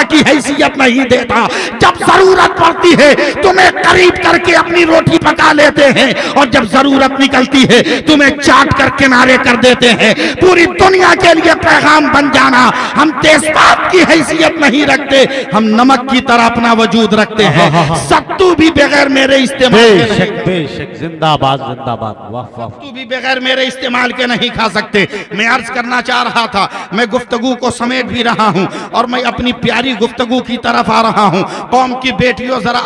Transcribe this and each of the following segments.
की हैसियत नहीं देता। जब जरूरत पड़ती है तुम्हें करीब करके अपनी रोटी पका लेते हैं और जब जरूरत निकलती है तुम्हें चाट कर किनारे कर देते हैं। पूरी दुनिया के लिए पैगाम बन जाना। हम तेजपात की हैसियत नहीं रखते, हम नमक की तरह अपना वजूद रखते हैं। सत्तू भी बगैर मेरे इस्तेमाल के जिंदाबाद जिंदाबाद, वाह वाह। सत्तू भी बगैर मेरे इस्तेमाल के नहीं खा सकते। मैं अर्ज करना चाह रहा था, मैं गुफ्तगू को समेट भी रहा हूं और मैं अपनी प्यारी गुफ्तगू की तरफ आ रहा हूं। कौम की बेटियों जरा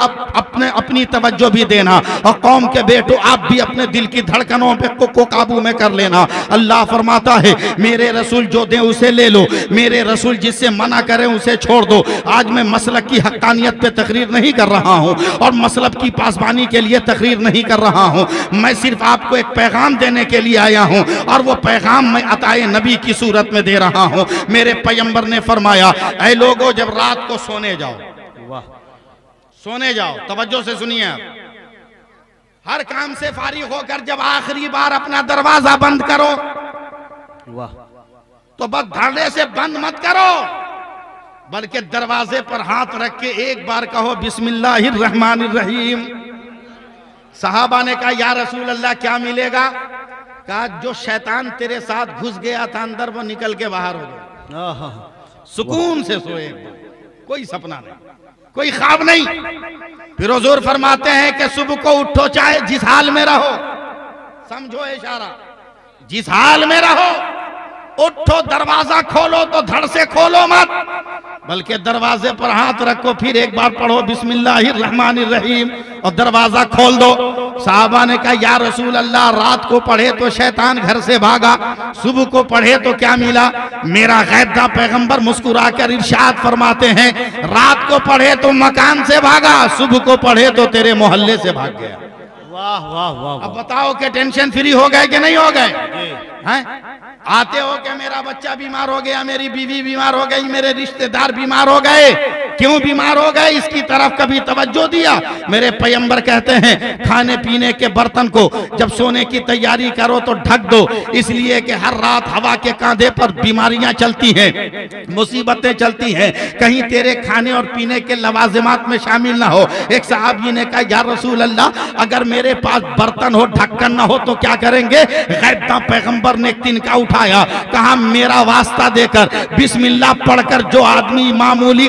अपनी तवज्जो भी देना और कौम के बेटों आप भी अपने दिल की धड़कनों को काबू में कर लेना। अल्लाह फरमाता है मेरे रसूल जो दे उसे ले लो, मेरे रसूल जिससे मना करे उसे छोड़ दो। आज मैं मसलक की हक्कानियत पे तकरीर नहीं कर रहा हूं और मसलब की पासबानी के लिए तकरीर नहीं कर रहा हूं। मैं सिर्फ आपको एक पैगाम देने के लिए आया हूं और वो पैगाम मैं अताए नबी की सूरत में दे रहा हूं। मेरे पैगंबर ने फरमाया, ऐ लोगों जब रात को सोने जाओ, वाह सोने जाओ, तवज्जो से सुनिए आप, हर काम से फारिग होकर जब आखिरी बार अपना दरवाजा बंद करो, वाह, तो बस धड़े से बंद मत करो, बल्कि दरवाजे पर हाथ रख के एक बार कहो बिस्मिल्लाहिर्रहमानिर्रहीम। सहाबा ने कहा या रसूल अल्लाह क्या मिलेगा? कहा जो शैतान तेरे साथ घुस गया था अंदर वो निकल के बाहर हो गया। सुकून से सोए, कोई सपना नहीं, कोई ख्वाब नहीं। फिर हुजूर फरमाते हैं कि सुबह को उठो चाहे जिस हाल में रहो, समझो इशारा, जिस हाल में रहो उठो, दरवाजा खोलो तो धड़ से खोलो मत, बल्कि दरवाजे पर हाथ रखो, फिर एक बार पढ़ो बिस्मिल्लाहिर्रहमानिर्रहीम और दरवाजा खोल दो। साहबा ने कहा या रसूल अल्लाह रात को पढ़े तो शैतान घर से भागा, सुबह को पढ़े तो क्या मिला? मेरा गैबदा पैगंबर मुस्कुराकर इरशाद फरमाते हैं रात को पढ़े तो मकान से भागा, सुबह को पढ़े तो तेरे मोहल्ले से भाग गया। वाह वाह वाह। अब बताओ कि टेंशन फ्री हो गए कि नहीं हो गए? हैं? आते हो कि मेरा बच्चा बीमार हो गया, मेरी बीवी बीमार हो गई, मेरे रिश्तेदार बीमार हो गए, क्यों बीमार हो गए इसकी तरफ कभी तवज्जो दिया? मेरे पैगंबर कहते हैं खाने पीने के बर्तन को जब सोने की तैयारी करो तो ढक दो, इसलिए कि हर रात हवा के कांधे पर बीमारियां चलती हैं, मुसीबतें चलती हैं, कहीं तेरे खाने और पीने के लवाजिमात में शामिल ना हो। एक सहाबी ने कहा या रसूल अल्लाह अगर मेरे पास बर्तन हो ढक्कन ना हो तो क्या करेंगे? गैबता पैगंबर ने एक तिनका उठाया, कहा मेरा वास्ता देकर बिस्मिल्लाह पढ़कर जो आदमी मामूली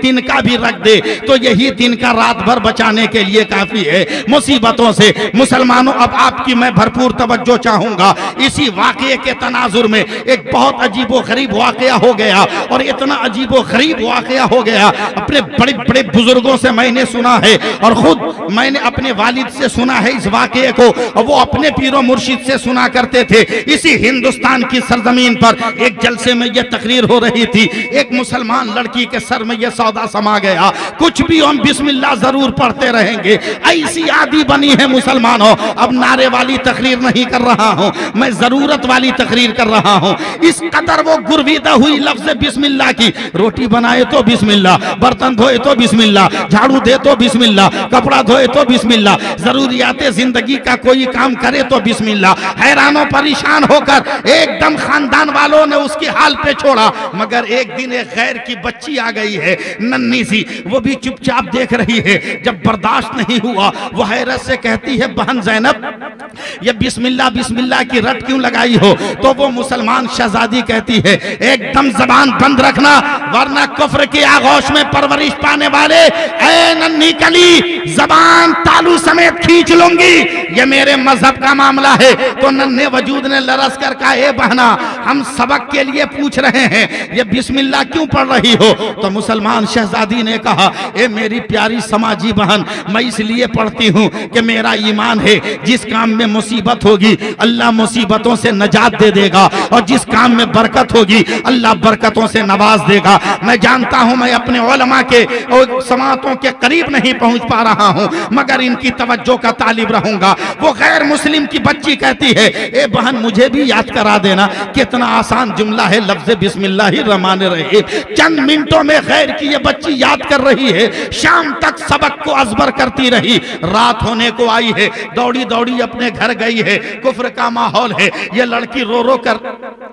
तिनका भी रख दे तो यही तिनका रात भर बचाने के लिए काफी है मुसीबतों से। मुसलमानों अब आपकी मैं भरपूर तवज्जो चाहूंगा। इसी वाकये के तनाजुर में एक बहुत अजीबो गरीब वाकया हो गया और इतना अजीबो गरीब वाकया हो गया, अपने बड़े बड़े बुजुर्गों से मैंने सुना है और खुद मैंने अपने वालिद से सुना है इस वाकये को, और वो अपने पीरो मुर्शिद से सुना करते थे। इसी हिंदुस्तान की सरजमीन पर एक जलसे में यह तकरीर हो रही थी, एक मुसलमान लड़की के सर में यह सौदा समा गया, कुछ भी हम बिस्मिल्लाह जरूर पढ़ते रहेंगे, ऐसी आदि बनी है मुसलमानों। अब नारे वाली तकरीर नहीं कर रहा हूं, मैं जरूरत वाली तकरीर कर रहा हूं। इस कदर वो गुरविदा हुई लफ्ज बिस्मिल्लाह की, रोटी बनाए तो बिस्मिल्लाह, बर्तन धोए तो बिस्मिल्लाह, झाड़ू दे तो बिस्मिल्लाह, कपड़ा धोए तो बिस्मिल्लाह, जरूरियाते जिंदगी का कोई काम करे तो बिस्मिल्लाह। हैरानों परेशान होकर एकदम खानदान वालों ने उसकी हाल पे छोड़ा, मगर एक दिन एक गैर की बच्ची आ गई है नन्ही सी, वो भी चुपचाप देख रही है। जब बर्दाश्त नहीं हुआ वो हैरत से कहती है बहन ज़ैनब ये बिस्मिल्लाह बिस्मिल्लाह की रट क्यों लगाई हो? तो वो मुसलमान शहजादी कहती है एकदम जबान बंद रखना वरना कुफ्र की आगोश में परवरिश पाने वाले ऐ नन्ही कली जबान तालू समेत खींच लूंगी, ये मेरे मजहब का मामला है। तो नन्हे वजूद ने लरस कर कहा ए बहना हम सबक के लिए पूछ रहे हैं, ये बिस्मिल्लाह क्यों पढ़ रही हो? तो मुसलमान शहजादी ने कहा ए मेरी प्यारी समाजी बहन मैं इसलिए पढ़ती हूँ कि मेरा ईमान है जिस काम में मुसीबत होगी अल्लाह मुसीबतों से नजात दे देगा और जिस काम में बरकत होगी अल्लाह बरकतों से नवाज देगा। मैं जानता हूँ मैं अपने उलमा के और समातों के करीब नहीं पहुँच पा रहा हूँ मगर इनकी तवज्जो का तालिब रहूंगा। वो गैर मुस्लिम की बच्ची कहती है ए बहन मुझे भी याद करा देना, कितना आसान जुमला है लफ्ज बिस्मिल्लाहिर्रहमानिर्रहीम। चंद मिनटों में गैर की ये बच्ची याद कर रही है, शाम तक सबक को अजबर करती रही, रात होने को आई है, दौड़ी दौड़ी अपने घर गई है, कुफ्र का माहौल है। ये लड़की रो रो कर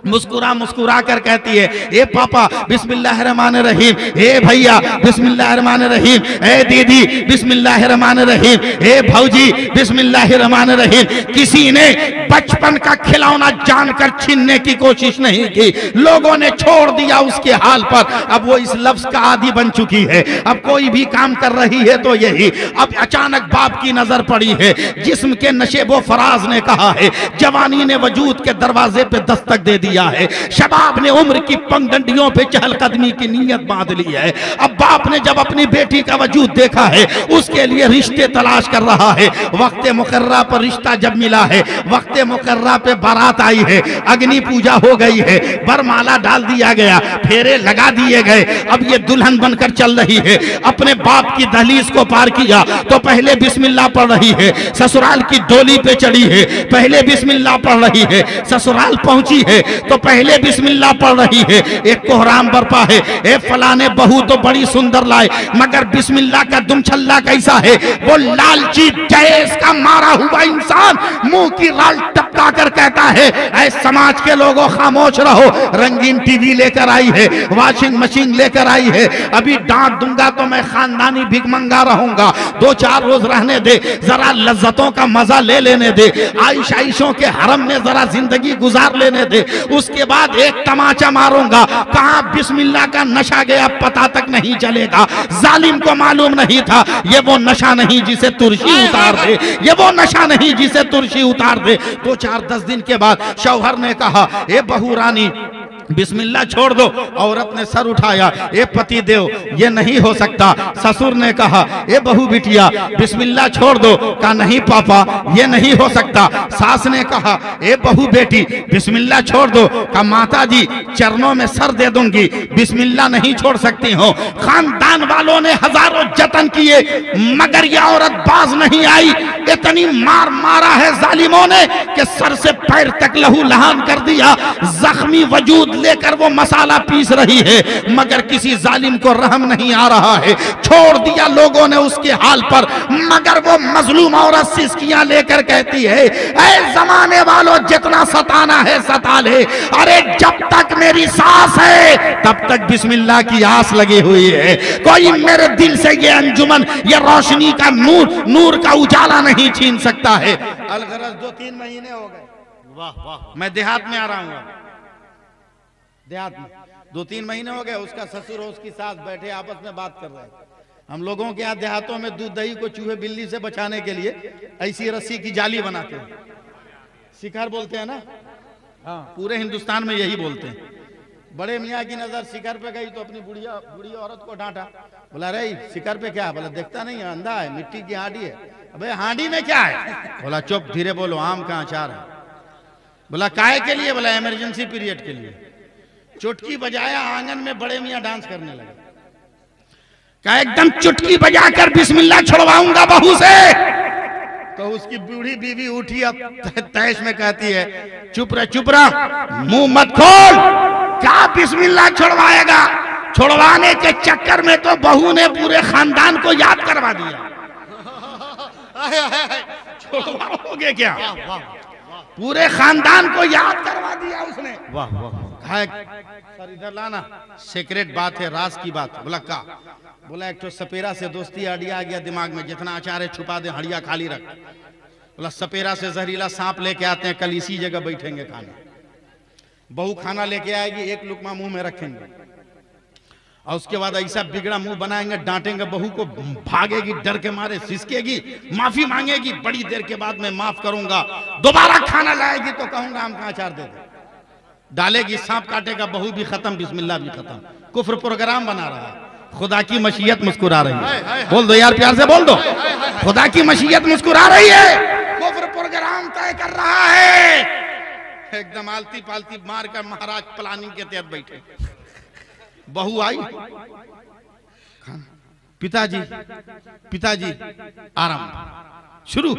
मुस्कुरा मुस्कुरा कर कहती है, ए पापा बिस्मिल्लाहिर्रहमानिर्रहीम, ए भैया बिस्मिल्लाहिर्रहमानिर्रहीम, ए दीदी बिस्मिल्लाहिर्रहमानिर्रहीम, ए भौजी बिस्मिल्लाहिर्रहमानिर्रहीम। किसी ने बचपन का खिलौना जानकर छीनने की कोशिश नहीं की, लोगों ने छोड़ दिया उसके हाल पर। अब वो इस लफ्ज का आदी बन चुकी है, अब कोई भी काम कर रही है तो यही। अब अचानक बाप की नजर पड़ी है, जिस्म के नशेबो फराज ने कहा है, जवानी ने वजूद के दरवाजे पे दस्तक दे दिया है, शबाब ने उम्र की पंगडंडियों पे चहलकदमी की नीयत बांध ली है। अब बाप ने जब अपनी बेटी का वजूद देखा है, उसके लिए रिश्ते तलाश कर रहा है। वक्त मुकर्रा पर रिश्ता जब मिला है, वक्त मुकर्रा पे बारात आई है, अग्नि पूजा हो गई है, बरमाला डाल दिया गया, फेरे लगा दिए गए। अब ये दुल्हन बनकर चल रही है, अपने बाप की दहलीज को पार किया तो पहले बिस्मिल्लाह पढ़ रही है, ससुराल की डोली पे चढ़ी है, पहले बिस्मिल्लाह पढ़ रही है, ससुराल पहुंची है तो पहले बिस्मिल्लाह पढ़ रही है। एक कोहराम बरपा है, ए फलाने बहू तो बड़ी सुंदर लाए, मगर बिस्मिल्लाह का दुमछल्ला कैसा है। वो लालची जहेज का मारा हुआ इंसान मुंह की राल टपका कर कहता है, ऐ समाज के लोगों खामोश रहो, रंगीन टीवी लेकर आई है, वॉशिंग मशीन लेकर आई है, अभी डांट दूंगा तो मैं खानदानी भिखमंगा रहूंगा, 2-4 रोज रहने दे, जरा लज्जतों का मजा ले लेने दे, आइश आइशों के हरम में जरा जिंदगी गुजार लेने दे, उसके बाद एक तमाचा मारूंगा। कहां बिस्मिल्लाह का नशा गया पता तक नहीं चलेगा। जालिम को मालूम नहीं था ये वो नशा नहीं जिसे तुर्शी उतार दे, ये वो नशा नहीं जिसे तुर्शी उतार दे। 2-4-10 दिन के बाद शौहर ने कहा, ए बहू रानी बिस्मिल्लाह छोड़ दो। औरत ने सर उठाया, ए पति देव ये नहीं हो सकता। ससुर ने कहा, ए बहू बिटिया बिस्मिल्लाह छोड़ दो। कहा नहीं पापा ये नहीं हो सकता। सास ने कहा, ए बहू बेटी बिस्मिल्लाह छोड़ दो। कहा माता जी चरणों में सर दे दूंगी, बिस्मिल्लाह नहीं छोड़ सकती हो। खानदान वालों ने हजारों जतन किए मगर यह औरत बाज नहीं आई। इतनी मार मारा है जालिमों ने कि सर से पैर तक लहू लहान कर दिया। जख्मी वजूद लेकर वो मसाला पीस रही है मगर किसी जालिम को रहम नहीं आ रहा है। छोड़ दिया लोगों ने उसके हाल पर मगर वो मजलूम औरत सिसकियां लेकर कहती है, ऐ जमाने वालों जितना सताना है सता ले, अरे जब तक मेरी सांस है तब तक बिस्मिल्लाह की आस लगी हुई है। कोई मेरे दिल से ये अंजुमन ये रोशनी का नूर का उजाला नहीं छीन सकता है। अलगरज 2-3 महीने हो गए, वाह वाह, मैं देहात में आ रहा हूँ, देहात में 2-3 महीने हो गए। उसका ससुर और उसकी सास बैठे आपस में बात कर रहे हैं। हम लोगों के यहाँ देहातों में दूध दही को चूहे बिल्ली से बचाने के लिए ऐसी रस्सी की जाली बनाते हैं, शिकार बोलते हैं ना, हाँ पूरे हिंदुस्तान में यही बोलते हैं। बड़े मियाँ की नजर शिकार पे गई तो अपनी बुढ़ी औरत को डांटा, बोला रे शिकार पे क्या है? बोला देखता नहीं है, अंधा है, मिट्टी की हांडी है। अबे हांडी में क्या है? बोला चुप, धीरे बोलो, आम का अचार है। बोला काहे के लिए? बोला इमरजेंसी पीरियड के लिए। चुटकी बजाया, आंगन में बड़े मियाँ डांस करने लगे। क्या एकदम चुटकी बजाकर बिस्मिल्लाह छुड़वाऊंगा बहू से? तो उसकी बूढ़ी बीवी उठी, अब तैश में कहती है, चुप रह मुंह मत खोल, क्या बिस्मिल्लाह छुड़वाएगा? छुड़वाने के चक्कर में तो बहू ने पूरे खानदान को याद करवा दिया। छुड़वाओगे क्या? पूरे खानदान को याद करवा दिया उसने। वाह वाह, सर इधर लाना, सीक्रेट बात है, राज की बात। बोला का? बोला एक तो सपेरा से दोस्ती आइडिया आ गया दिमाग में, जितना अचार है छुपा दे, हड़िया खाली रख। बोला सपेरा से जहरीला सांप लेके आते हैं, कल इसी जगह बैठेंगे खाने। बहू खाना लेके आएगी, एक लुकमा मुंह में रखेंगे और उसके बाद ऐसा बिगड़ा मुंह बनाएंगे, डांटेंगे बहू को, भागेगी डर के मारे, सिसकेगी, माफी मांगेगी, बड़ी देर के बाद मैं माफ करूंगा। दोबारा खाना लाएगी तो कहूंगा आम का अचार दे दे। डालेगी, सांप काटेगा, बहू भी खत्म, बिस्मिल्लाह भी खत्म। कुफ्र प्रोग्राम बना रहा है। खुदा की मशीयत मुस्कुरा रही है। बोल दो यार, प्यार से बोल दो, खुदा की मशीयत मुस्कुरा रही है। कुफ्र प्रोग्राम तय कर रहा है। एकदम आलती पालती मार कर महाराज प्लानिंग के तहत बैठे। बहू आई, पिताजी आराम शुरू।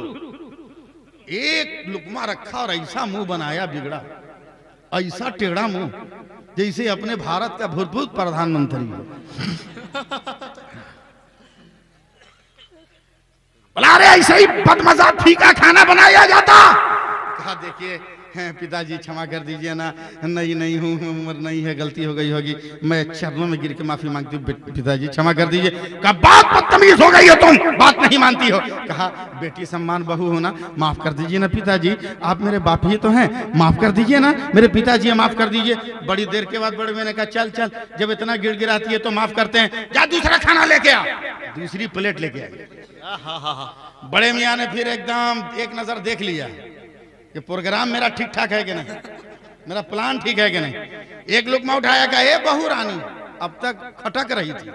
एक लुकमा रखा और ऐसा मुंह बनाया बिगड़ा, ऐसा टेढ़ा मुंह जैसे अपने भारत का भूतपूर्व प्रधानमंत्री हो। बोला रे ऐसे ही बदमजा फीका खाना बनाया जाता। कहा देखिए पिताजी क्षमा कर दीजिए ना, नहीं हूँ, उम्र नहीं है, गलती हो गई होगी, मैं चरणों में गिर के माफी मांगती हूँ, पिताजी क्षमा कर दीजिए। कहा बात बदतमीज हो गई हो तुम, बात नहीं मानती हो। कहा बेटी सम्मान बहू हो ना, माफ कर दीजिए ना पिताजी, आप मेरे बाप ही तो हैं, माफ कर दीजिए ना मेरे पिताजी, माफ कर दीजिए। बड़ी देर के बाद बड़े मैंने कहा चल चल, जब इतना गिड़गिड़ाती है तो माफ करते हैं, जा दूसरा खाना लेके आ। दूसरी प्लेट लेके आई। बड़े मियाँ ने फिर एकदम एक नजर देख लिया कि प्रोग्राम मेरा ठीक ठाक है कि नहीं, मेरा प्लान ठीक है कि नहीं। एक लुकमा उठाया, कहा ए बहू रानी, अब तक खटक रही थी,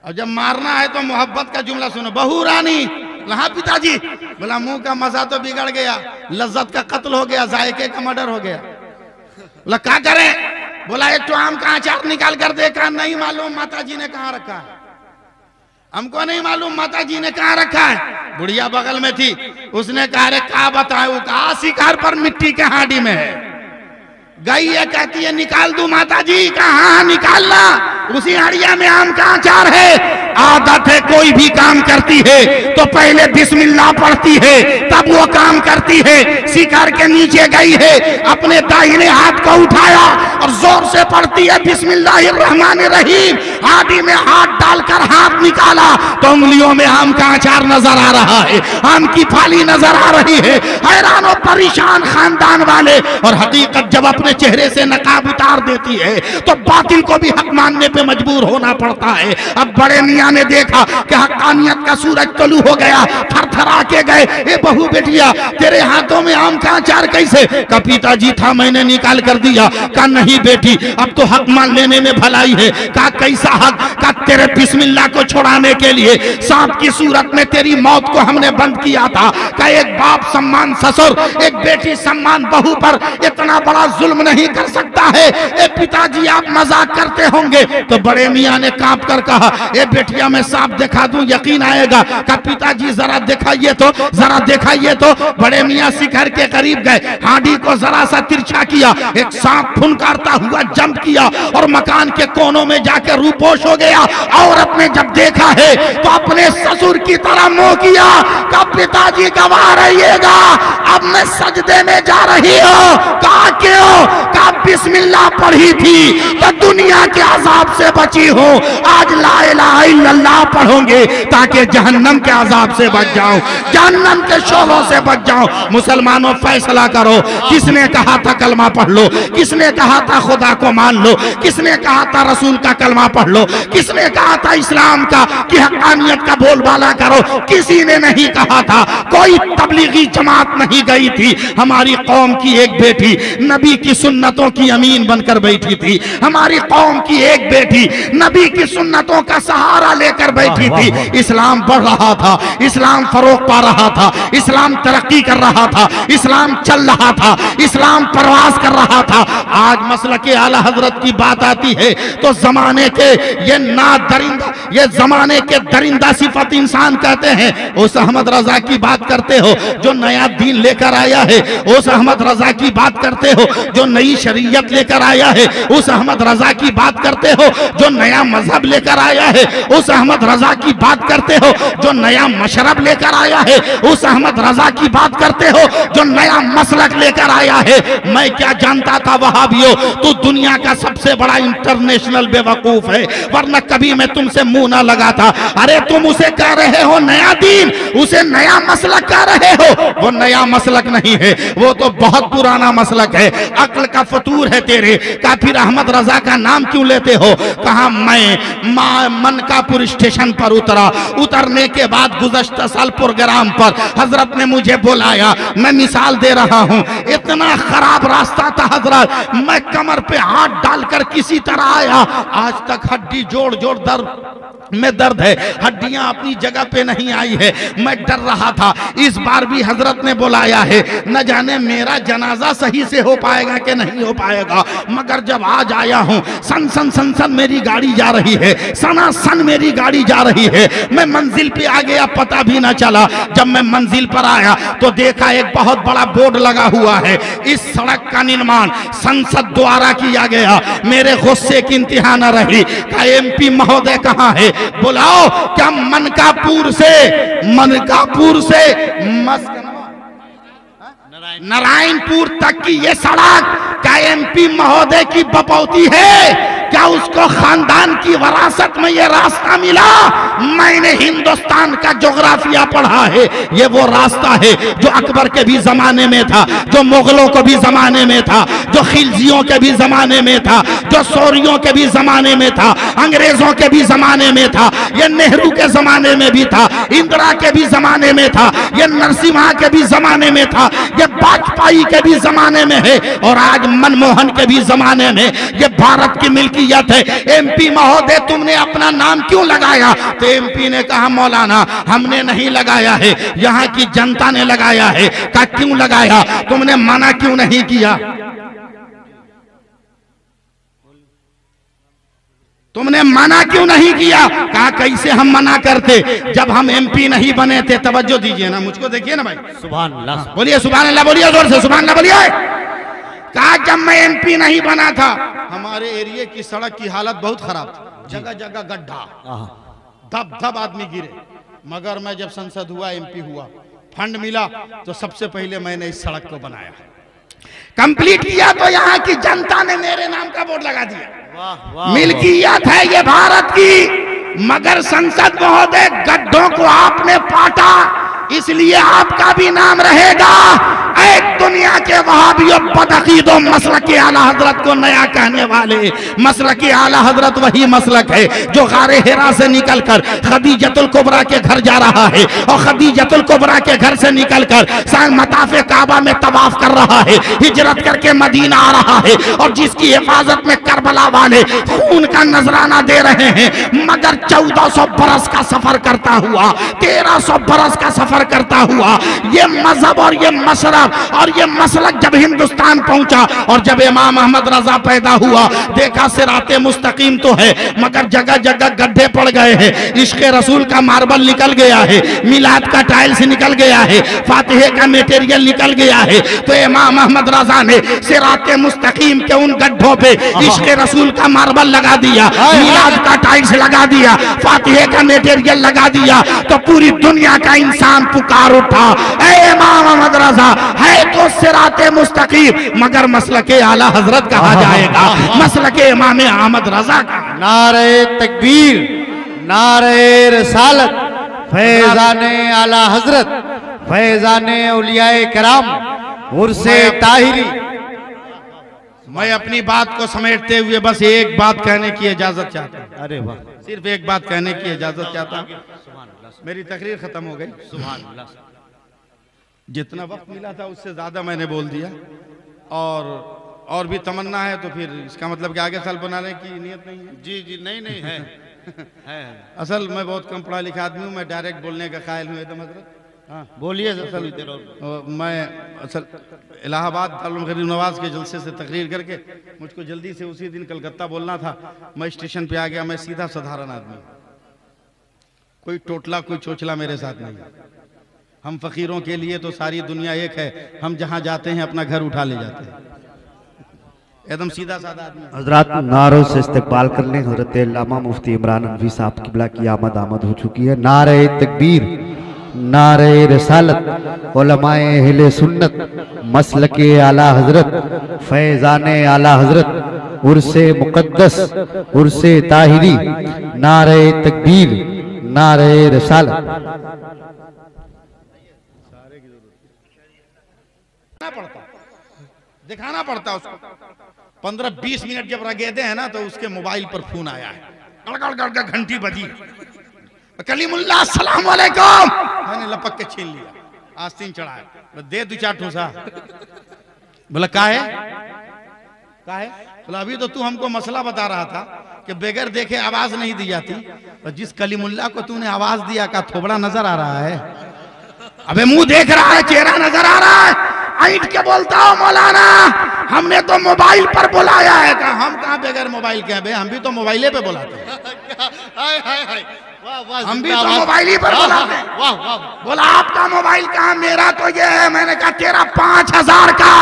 और जब मारना है तो मोहब्बत का जुमला सुनो, बहू रानी। हाँ पिताजी। बोला मुंह का मजा तो बिगड़ गया, लज्जत का कत्ल हो गया, जायके का मर्डर हो गया। बोला क्या करें? बोला एक तो आम का अचार निकाल कर देखा, नहीं मालूम माता जी ने कहाँ रखा है, हमको नहीं मालूम माता जी ने कहाँ रखा है। बुढ़िया बगल में थी, उसने कहा रे क्या बताऊं, कहा शिकार पर मिट्टी के हांडी में है। गई है, कहती है निकाल दूं माता जी, कहा निकालना, उसी हाड़िया में आम का अचार है। आदत है कोई भी काम करती है तो पहले बिस्मिल्लाह पढ़ती है, तब वो काम करती है। शिकार के नीचे गई है, अपने दाहिने हाथ को उठाया और जोर से पढ़ती है बिस्मिल्लाहिर्रहमानिर्रहीम। हांडी में हाथ डालकर हाथ निकाला तो उंगलियों में आम का अचार नजर आ रहा है, आम की फाली नजर आ रही है। हैरान और परेशान खानदान वाले, और हकीकत जब अपने चेहरे से नकाब उतार देती है तो बातिल को भी हक मानने पे मजबूर होना पड़ता है। अब बड़े मियां ने देखा कि हक्कानियत का सूरज तलू हो गया, थरथरा के गए, ए बहू बेटिया तेरे हाथों में आम का अचार कैसे? का पिताजी था मैंने निकाल कर दिया। का नहीं बेटी अब तो हक मान लेने में भलाई है। का कैसा हक? का तेरे बिस्मिल्लाह को छुड़ाने के लिए सांप की सूरत में तेरी मौत को हमने बंद किया था। का एक बाप सम्मान ससुर, एक बेटी सम्मान बहू पर इतना बड़ा जुल्म नहीं कर सकता है। ए पिताजी आप मजाक करते होंगे। तो बड़े मियां ने कांप कर कहा ए बेटिया मैं सांप दिखा दूं यकीन आएगा? का पिताजी जरा दिखाइए तो, जरा दिखाइए तो। बड़े मियां शिखर के करीब गए, हांडी को जरा सा तिरछा किया, एक सांप फुनकारता हुआ जंप किया और मकान के कोनों में जाकर रूपोश हो गया। औरत ने जब देखा है तो अपने ससुर की तरह मुंह किया। का पिताजी गवा रहिएगा, अब मैं सजदे में जा रही हूं। कहा क्यों? का बिस्मिल्लाह पढ़ी थी तो दुनिया के अजाब से बची हो, आज ला इलाहा इल्लल्लाह पढ़ोगे ताकि जहन्नम के अजाब से बच जाओ, जहन्नम के शोलों से बच जाओ। मुसलमानों फैसला करो, किसने कहा था कलमा पढ़ लो? किसने कहा था खुदा को मान लो? किसने कहा था रसूल का कलमा पढ़ लो? किसने कहा था इस्लाम का कि हक़ानियत का बोलबाला करो? किसी ने नहीं कहा था। कोई तबलीगी जमात नहीं गई थी। हमारी कौम की एक बेटी नबी की सुन्नतों की अमीन बनकर बैठी थी। हमारी कौम की एक बेटी नबी की सुन्नतों का सहारा लेकर बैठी थी। इस्लाम बढ़ रहा था, इस्लाम फरोग पा रहा था, इस्लाम तरक्की कर रहा था, इस्लाम चल रहा था, इस्लाम प्रवास कर रहा था। आज मसलक आला हजरत की बात आती है तो जमाने के ये ना दरिंदा, ये जमाने के दरिंदा सिफत इंसान कहते हैं। उस अहमद रजा की बात करते हो जो नया दीन लेकर आया है, उस अहमद रजा की बात करते हो जो नई शरीयत लेकर आया है, उस अहमद रजा की बात करते हो जो नया मजहब लेकर आया है, उस अहमद रजा की बात करते हो जो नया मशरब लेकर आया है, उस अहमद रजा की बात करते हो जो नया मसलक लेकर आया है। मैं क्या जानता था वहाबियो, तू दुनिया का सबसे बड़ा इंटरनेशनल बेवकूफ है, वरना कभी मैं तुमसे मुंह ना लगाता। अरे तुम उसे कह रहे हो नया दीन, उसे नया मसलक कह रहे हो, वो नया मसलक नहीं है, वो तो बहुत पुराना मसलक है। अक्ल का फतूर है तेरे। का फिर अहमद रजा का नाम क्यों लेते हो? कहा मैं मनकापुर स्टेशन पर उतरा, उतरने के बाद गुज़श्ता साल प्रोग्राम पर हजरत ने मुझे बुलाया। मैं मिसाल दे रहा हूं, इतना खराब रास्ता था हजरत, मैं कमर पे हाथ डालकर किसी तरह आया। आज तक हड्डी जोड़ जोड़ में दर्द है, हड्डियां अपनी जगह पे नहीं आई है। मैं डर रहा था, इस बार भी हजरत ने बुलाया है, न जाने मेरा जनाजा सही से हो पाएगा कि नहीं हो पाएगा। मगर जब आज आया हूं, सन सन सन सन मेरी गाड़ी जा रही है, सना सन मेरी गाड़ी जा रही है। मैं मंजिल पे आ गया, पता भी ना चला। जब मैं मंजिल पर आया तो देखा एक बहुत बड़ा बोर्ड लगा हुआ है, इस सड़क का निर्माण संसद द्वारा किया गया। मेरे गुस्से की इंतहा न रही। का एमपी महोदय कहाँ है? बुलाओ क्या मनकापुर से नारायणपुर तक की ये सड़क क्या एमपी महोदय की बपौती है? क्या उसको खानदान की वरासत में ये रास्ता मिला? मैंने हिंदुस्तान का ज्योग्राफिया पढ़ा है। ये वो रास्ता है जो अकबर के भी जमाने में था, जो मुगलों को भी जमाने में था, जो खिलजियों के भी जमाने में था, जो सौरियों के भी जमाने में था, अंग्रेजों के भी जमाने में था, ये नेहरू के जमाने में भी था, इंदिरा के भी जमाने में था, ये नरसिम्हा के भी जमाने में था, ये वाजपेयी के भी जमाने में है और आज मनमोहन के भी जमाने में। ये भारत की मिल्कियत है। एमपी महोदय तुमने अपना नाम क्यों लगाया? तो एमपी ने कहा मौलाना हमने नहीं लगाया है, यहाँ की जनता ने लगाया है। कहा क्यों लगाया? तुमने मना क्यों नहीं किया? तुमने मना क्यों नहीं किया? कहा कैसे हम मना करते जब हम एमपी नहीं बने थे। तवज्जो दीजिए ना, मुझको देखिए ना भाई। सुभान अल्लाह, बोलिए सुभान अल्लाह, बोलिए जोर से सुभान अल्लाह बोलिए। कहा जब मैं एमपी नहीं बना था हमारे एरिया की सड़क की हालत बहुत खराब थी, जगह जगह गड्ढा, धब धब आदमी गिरे। मगर मैं जब संसद हुआ, एमपी हुआ, फंड मिला तो सबसे पहले मैंने इस सड़क को बनाया, कंप्लीट किया। तो यहाँ की जनता ने मेरे नाम का बोर्ड लगा दिया। मिल्कियत है ये भारत की। मगर संसद महोदय गड्ढों को आपने पाटा, इसलिए आपका भी नाम रहेगा। एक दुनिया के वहाबियों बदअकीदों मसलक आला हजरत को नया कहने वाले, मसलक आला हजरत वही मसलक है जो गारे हिरा से निकलकर खदीजतुल कुबरा के घर जा रहा है और खदीजतुल कुबरा के घर से निकलकर मताफे काबा में तवाफ कर रहा है, हिजरत करके मदीना आ रहा है और जिसकी हिफाजत में करबला वाले खून का नजराना दे रहे हैं। मगर 1400 बरस का सफर करता हुआ, 1300 बरस का सफर करता हुआ ये मजहब और ये मशरब और ये मसलक जब हिंदुस्तान पहुंचा और जब इमाम अहमद रजा पैदा हुआ, देखा सिराते मुस्तकीम तो है मगर जगह जगह गड्ढे पड़ गए हैं। इश्क़े रसूल का मार्बल निकल गया है, मिलाद का टाइल्स निकल गया है, फातिहे का मटेरियल निकल गया है। तो इमाम अहमद रजा ने सिराते मुस्तकीम के उन गड्ढों पे इश्क़े रसूल का मार्बल लगा दिया, मिलाद का टाइल्स लगा दिया, फातिहे का मटेरियल लगा दिया। तो पूरी दुनिया का इंसान पुकार उठा, ऐ इमाम अहमद रजा है तो सिराते मुस्तकीम मगर मसलके आला हजरत कहा जाएगा, मसलके इमाम अहमद रजा का। नारे तकबीर, नारे रसालत, फैजाने आला हजरत, फैजाने औलियाए कराम, उर्से ताहिरी। मैं अपनी बात को समेटते हुए बस एक बात कहने की इजाजत चाहता हूँ। अरे वाह, सिर्फ एक बात कहने की इजाजत चाहता हूँ। मेरी तकरीर खत्म हो गई। सुभान अल्लाह। जितना वक्त मिला था उससे ज्यादा मैंने बोल दिया और भी तमन्ना है तो फिर इसका मतलब कि आगे साल बनाने की नियत नहीं है। जी जी, नहीं है। असल मैं बहुत कम पढ़ा लिखा आदमी हूँ, मैं डायरेक्ट बोलने का कायल हूँ एकदम हजरत। हाँ बोलिए। मैं असल इलाहाबाद दारुल गरीब नवाज के जलसे से तकरीर करके मुझको जल्दी से उसी दिन कलकत्ता बोलना था। मैं स्टेशन पे आ गया। मैं सीधा साधारण आदमी, कोई टोटला कोई चोचला मेरे साथ नहीं। हम फकीरों के लिए तो सारी दुनिया एक है, हम जहाँ जाते हैं अपना घर उठा ले जाते हैं, एकदम सीधा साधा आदमी। हजरात नारों से इस्तकबाल कर लें हजरत अल्लामा मुफ्ती इमरान अनवी साहब किबला की आमद हो चुकी है। नारे तकबीर, नारे रसालत, उलमाए अहले सुन्नत, मसलके आला हजरत, फैजाने आला हजरत, उर्से मुकद्दस, उर्से ताहिरी, नारे तकबीर, नारे रसालत। दिखाना पड़ता उसको। 15-20 मिनट जब रगेदे हैं ना तो उसके मोबाइल पर फोन आया है, गड़गड़ गड़गड़ घंटी बजी, कलीमुल्लाह अस्सलाम वालेकुम। मैंने लपक के छीन लिया, आस्तीन चढ़ाया, दे 2-4 ठूसा। बोला का है? बोला अभी तो तू हमको मसला बता रहा था कि बगैर देखे आवाज नहीं दी जाती, और जिस कलीमुल्लाह को तूने आवाज दिया का थोबड़ा नजर आ रहा है? अबे मुंह देख रहा है, चेहरा नजर आ रहा है। ऐंठ के बोलता हूँ मौलाना हमने तो मोबाइल पर बुलाया है। कहा हम कहाँ बगैर मोबाइल के हैं, हम भी तो मोबाइले पे बुलाते हैं, हम भी तो मोबाइल ही पर बुलाते हैं। बोला आपका मोबाइल कहाँ? मेरा तो ये है। मैंने कहा तेरा 5000 का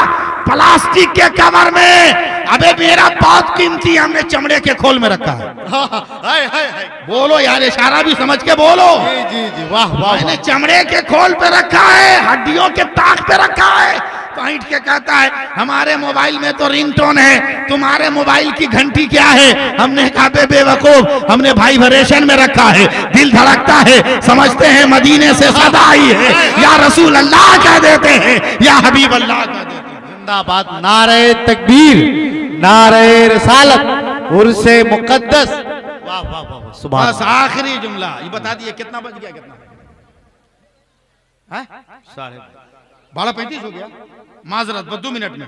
प्लास्टिक के कवर में अबे मेरा बहुत कीमती हमने चमड़े के खोल में रखा है। हाय हाय हाय। बोलो यार, इशारा भी समझ के बोलो। जी जी जी, वाह वाह। मैंने चमड़े के खोल पे रखा है, हड्डियों के ताक पे रखा है। पॉइंट के कहता है हमारे मोबाइल में तो रिंगटोन है, तुम्हारे मोबाइल की घंटी क्या है? हमने कहा बेवकूफ, हमने वाइब्रेशन में रखा है, दिल धड़कता है, समझते हैं मदीने से सदा आई है, या रसूल अल्लाह कह देते हैं, या हबीब अल्लाह कह देते हैं। जिंदाबाद। नारे तकबीर, नारे रिसालत, उर्से मुकद्दस। वाह वाह वाह, सुभान बस आखिरी जुमला ये बता दिए, कितना बच गया? कितना है? 12:35 हो गया, माजरत, बस 2 मिनट में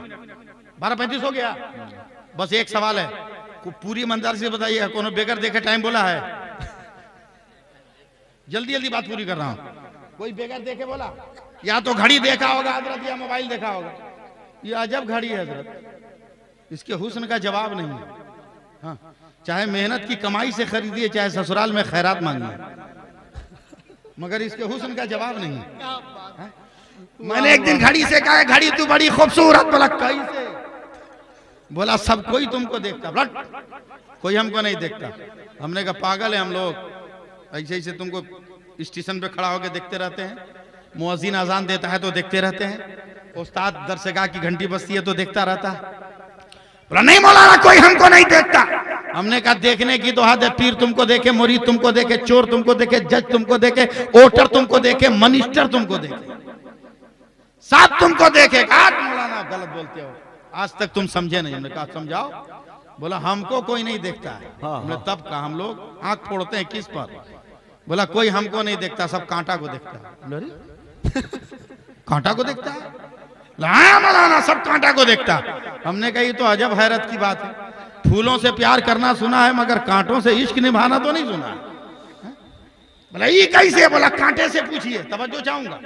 12:35 हो गया। बस एक सवाल है, पूरी मंजर से बताइए, कौन बेगर देखे टाइम बोला है? जल्दी जल्दी बात पूरी कर रहा हूं। कोई बेगर देखे बोला? या तो घड़ी देखा होगा हजरत, या मोबाइल देखा होगा। ये अजब घड़ी है हजरत, इसके हुस्न का जवाब नहीं है। हाँ, चाहे मेहनत की कमाई से खरीदिए, चाहे ससुराल में खैरात मांगिए, मगर इसके हुस्न का जवाब नहीं है। मैंने एक दिन घड़ी से कहा, घड़ी तू बड़ी खूबसूरत। बोला कैसे? बोला सब कोई तुमको देखता, बट कोई हमको नहीं देखता। हमने कहा पागल है हम लोग, ऐसे ऐसे तुमको स्टेशन पे खड़ा होकर देखते रहते हैं, मुअज्जिन अजान देता है तो देखते रहते हैं, उस्ताद दरसगाह की घंटी बजती है तो देखता रहता है। बोला नहीं मौलाना, कोई हमको नहीं देखता। हमने कहा देखने की तो हद है, पीर तुमको देखे, मुरीद तुमको देखे, चोर तुमको देखे, जज तुमको देखे, वोटर तुमको देखे, मिनिस्टर तुमको देखे, सब तुमको देखेगा। मौलाना गलत बोलते हो, आज तक तुम समझे नहीं। हमने कहा समझाओ। बोला हमको कोई नहीं देखता है। हमने तब कहा हम लोग आंख फोड़ते हैं किस पर? बोला कोई हमको नहीं देखता, सब कांटा को देखता है। कांटा को देखता है? मौलाना सब कांटा को देखता। हमने कही तो अजब हैरत की बात है, फूलों से प्यार करना सुना है, मगर कांटों से इश्क निभाना तो नहीं सुना है। बोला ये कैसे? बोला कांटे से पूछिए, तवज्जो चाहूंगा।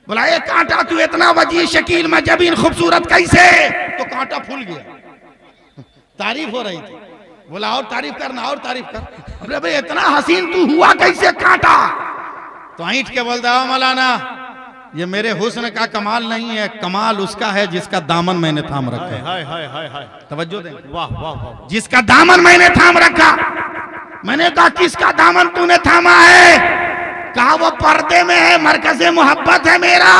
बोला ये कांटा तू इतना वजी शकील मजबीन खूबसूरत कैसे? तो कांटा फूल गया। तारीफ हो रही थी। बोला और तारीफ करना, और तारीफ कर। बोले भाई इतना हसीन तू हुआ कैसे कांटा? तो ऐंठ के बोलता मौलाना ये मेरे हुस्न का कमाल नहीं है, कमाल उसका है जिसका दामन मैंने थाम रखा है। हाय हाय हाय हाय, तवज्जो दें। वाह वाह वाह। जिसका दामन मैंने थाम रखा। मैंने कहा किसका दामन तूने थामा है? कहा वो पर्दे में है, मरकज़े मोहब्बत है मेरा,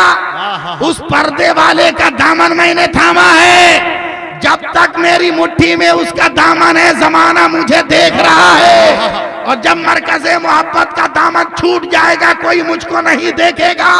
उस पर्दे वाले का दामन मैंने थामा है। जब तक मेरी मुट्ठी में उसका दामन है, जमाना मुझे देख रहा है, और जब मरकज़े मोहब्बत का दामन छूट जाएगा कोई मुझको नहीं देखेगा।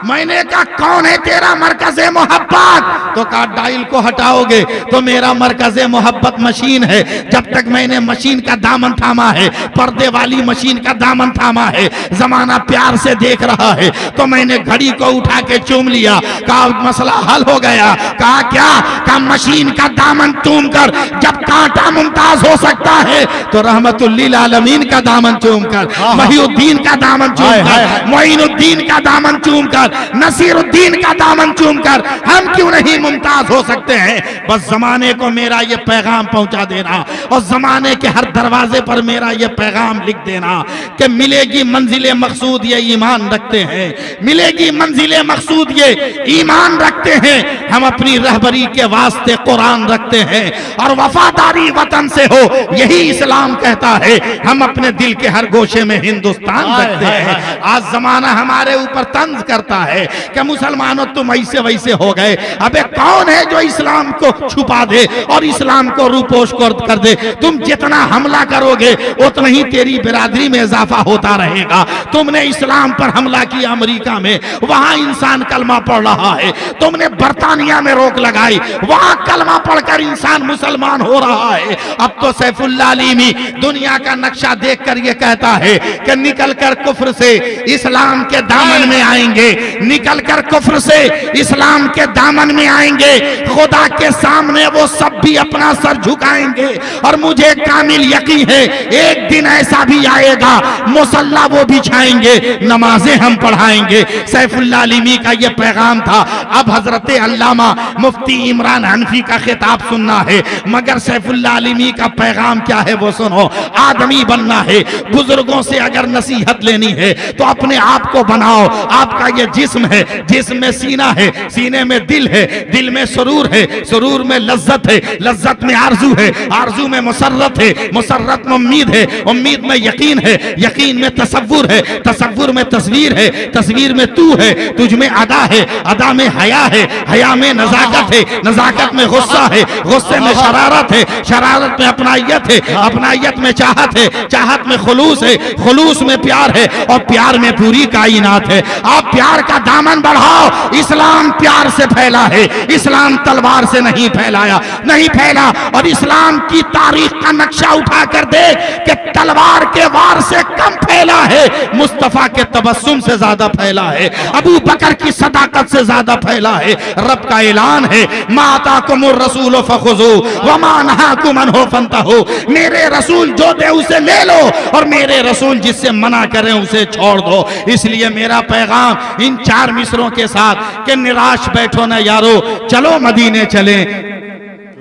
मैंने कहा कौन है तेरा मरकज़े मोहब्बत? तो कहा डायल को हटाओगे तो मेरा मरकज़े मोहब्बत मशीन है। जब तक मैंने मशीन का दामन थामा है, पर्दे वाली मशीन का दामन थामा है, जमाना प्यार से देख रहा है, तो मैंने घड़ी को उठा के चूम लिया। कहा मसला हल हो गया। कहा क्या? कहा मशीन का दामन चूम कर जब कांटा मुमताज हो सकता है, तो रहमतुल्लिल आलमीन का दामन चूम कर, महीउद्दीन का दामन चूम कर, मोइनुद्दीन का दामन चूम कर, नसीरुद्दीन का दामन चूम कर हम क्यों नहीं मुमताज हो सकते हैं? बस जमाने को मेरा ये पैगाम पहुंचा देना, और जमाने के हर दरवाजे पर मेरा ये पैगाम लिख देना कि मिलेगी मंजिले मकसूद ये ईमान रखते हैं, मिलेगी मंजिले मकसूद ये ईमान रखते हैं। हम अपनी रहबरी के वास्ते कुरान रखते हैं, और वफादारी वतन से हो यही इस्लाम कहता है। हम अपने दिल के हर गोशे में हिंदुस्तान रखते हैं। आज जमाना हमारे ऊपर तंज करता है कि मुसलमानों तुम ऐसे वैसे हो गए। अबे कौन है जो इस्लाम को छुपा दे और इस्लाम को रूपोश कर दे? तुम जितना हमला करोगे उतना ही तेरी बिरादरी में इजाफा होता रहेगा। तुमने इस्लाम पर हमला किया अमेरिका में, वहां इंसान कलमा पढ़ रहा है। तुमने बर्तानिया में रोक लगाई, वहां कलमा पढ़कर इंसान मुसलमान हो रहा है। अब तो सैफुल्लाह अलीमी दुनिया का नक्शा देखकर ये कहता है कि निकलकर कुफ्र से इस्लाम के दामन में आएंगे, निकलकर कुफ्र से इस्लाम के दामन में आएंगे। खुदा के सामने वो सब भी अपना सर झुकाएंगे, और मुझे कामिल यकीन है एक दिन ऐसा भी आएगा मुसल्ला वो बिछाएंगे, नमाजें हम पढ़ाएंगे। सैफुल्लाह अलीमी का ये पैगाम था। अब हजरत अल्लामा मुफ्ती इमरान हनफी का खिताब सुनना है, मगर सैफुल्लाह अलीमी का पैगाम क्या है वो सुनो। आदमी बनना है, बुजुर्गों से अगर नसीहत लेनी है तो अपने आप को बनाओ। आपका ये जिस्म है, जिस्म में सीना है, सीने में दिल है, दिल में सुरूर है, सुरूर में लज्जत है, लज्जत में आरजू है, आरजू में मुसर्रत है, मुसर्रत में उम्मीद है, उम्मीद में यकीन है, यकीन में तसव्वुर है, तसव्वुर में तस्वीर है, तस्वीर में तू है, तुझ में अदा है, अदा में हया है, हया में नजाकत है, नजाकत में गुस्सा है, गुस्से में शरारत है, शरारत में अपनाइयत है, अपनाइयत में चाहत है, चाहत में खुलूस है, खुलूस में प्यार है, और प्यार में पूरी कायनात है। आप प्यार का दामन बढ़ाओ। इस्लाम प्यार से फैला है, इस्लाम तलवार से नहीं फैलाया, नहीं फैला। और इस्लाम की तारीख का नक्शा उठा कर देख कि तलवार के वार से कम फैला है, मुस्तफा के तबस्सुम से ज्यादा फैला है, अबू बकर की सदाकत से ज्यादा फैला है। रब का ऐलान है, मा आताकुमुर रसूल फखुजू व मा नहाकुम अन्हु फंतहू। मेरे रसूल जो दे उसे ले लो, और मेरे रसूल जिससे मना करें उसे छोड़ दो। इसलिए मेरा पैगाम इन 4 मिसरों के साथ कि निराश बैठो ना यारो, चलो मदीने चले।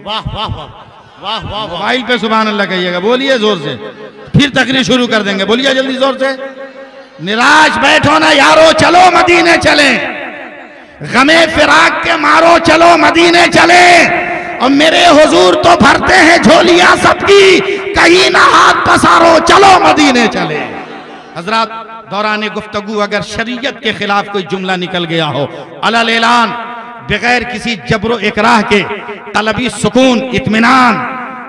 वाह वाह वाह वाह वाह वाह। मोबाइल पे सुभान अल्लाह कहिएगा, बोलिए जोर से, फिर तकरीर शुरू कर देंगे, बोलिए जल्दी जोर से। निराश बैठो ना यारो, चलो मदीने चले, गमे फिराक के मारो, चलो मदीने चले। और मेरे हुजूर तो भरते हैं झोलियां सबकी, कहीं ना हाथ पसारो, चलो मदीने चले। हजरात, दौरान गुफ्तगू अगर शरीयत के खिलाफ कोई जुमला निकल गया हो, अलल ऐलान बगैर किसी जबरो इकराह के, तलबी सुकून इत्मीनान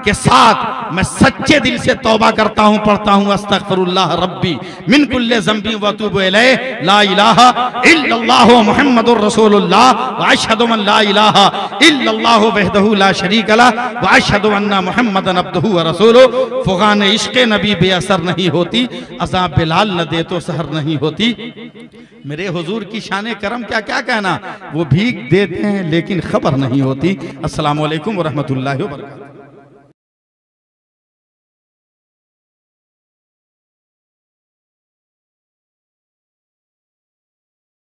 के साथ मैं सच्चे दिल से तौबा करता हूं, पढ़ता हूं अस्तगफिरुल्लाह रब्बी मिन कुल्ले ज़ंबी व अतूबु इलैह, ला इलाहा इल्लल्लाहु मुहम्मदुर रसूलुल्लाह व अशहदु अन ला इलाहा इल्लल्लाहु वहदहु ला शरीक लह व अशहदु अन्ना मुहम्मदन अब्दुहु व रसूलुहु। फुगान इश्क़ नबी बेअसर नहीं होती, अज़ाब बिलाल न दे तो सहर नहीं होती। मेरे हुजूर की शान करम क्या क्या कहना, वो भीख देते हैं लेकिन खबर नहीं होती। अस्सलामु अलैकुम व रहमतुल्लाहि व बरकातहू।